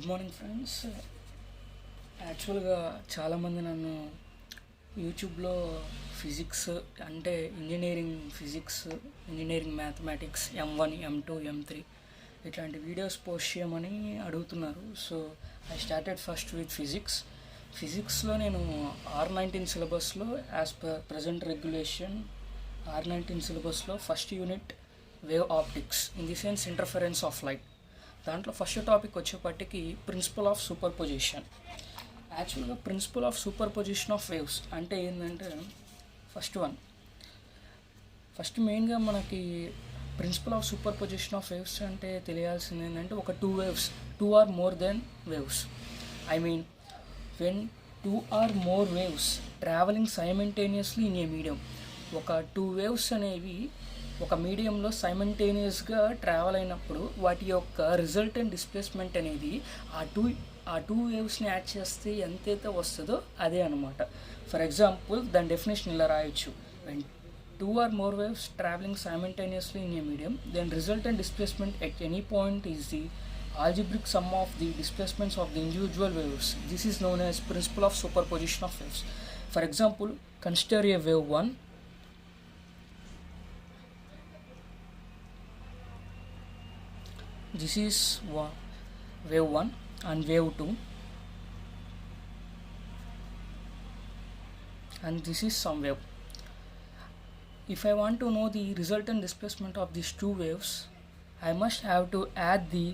Good morning friends. యాక్చువల్గా చాలామంది నన్ను యూట్యూబ్లో ఫిజిక్స్ అంటే engineering physics, engineering mathematics M1, M2, M3 ఇట్లాంటి వీడియోస్ పోస్ట్ చేయమని అడుగుతున్నారు. So I started first with ఫిజిక్స్లో నేను R19 సిలబస్లో as per present regulation R19 సిలబస్లో first unit wave optics in the sense interference of light. దాంట్లో first topic వచ్చేపటికి principle of superposition. యాక్చువల్గా principle of superposition of waves అంటే ఏంటంటే first మెయిన్గా మనకి principle of superposition of waves అంటే తెలియాల్సింది ఏంటంటే ఒక two or more than waves. I mean when 2 or more waves travelling simultaneously in a medium. ఒక 2 waves అనేవి ఒక మీడియంలో సైమల్టేనియస్గా ట్రావెల్ అయినప్పుడు వాటి యొక్క రిజల్టెంట్ డిస్ప్లేస్మెంట్ అనేది ఆ టూ వేవ్స్ని యాడ్ చేస్తే ఎంతైతే వస్తుందో అదే అనమాట. ఫర్ ఎగ్జాంపుల్ దాని డెఫినేషన్ ఇలా రాయొచ్చు: when 2 or more waves traveling simultaneously in a medium, then resultant displacement at any point is the algebraic sum of the displacements of the individual waves. This is known as principle of superposition of waves. For example, consider a wave 1. This is wave 1 and wave 2, and this is some wave. If I want to know the resultant displacement of these two waves, I must have to add the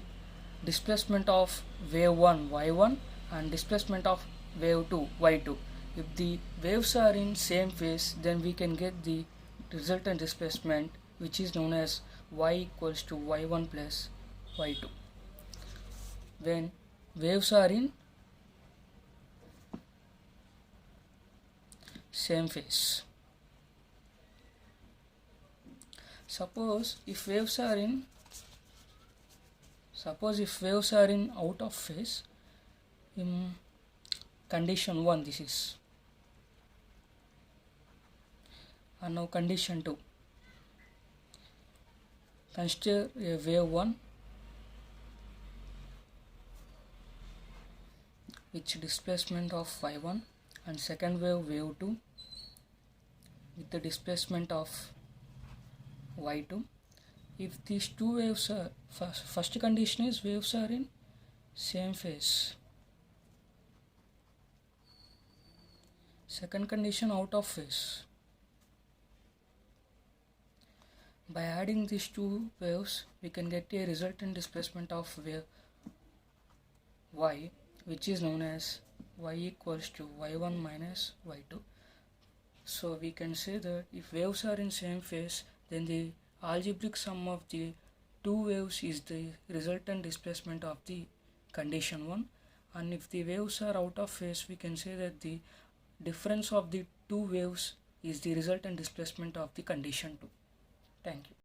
displacement of wave 1 y1 and displacement of wave 2 y2. If the waves are in same phase, then we can get the resultant displacement, which is known as y equals to y1 plus y2. When waves are in same phase, suppose if waves are in out of phase, in condition 1 this is, and now condition 2. Consider a wave 1 with displacement of y1 and second wave 2 with the displacement of y2. If these two waves are first condition is waves are in same phase, second condition out of phase. By adding these two waves, we can get a resultant displacement of wave y, which is known as y equals to y1 minus y2. So we can say that if waves are in same phase, then the algebraic sum of the two waves is the resultant displacement of the condition 1, and if the waves are out of phase, we can say that the difference of the two waves is the resultant displacement of the condition 2. Thank you.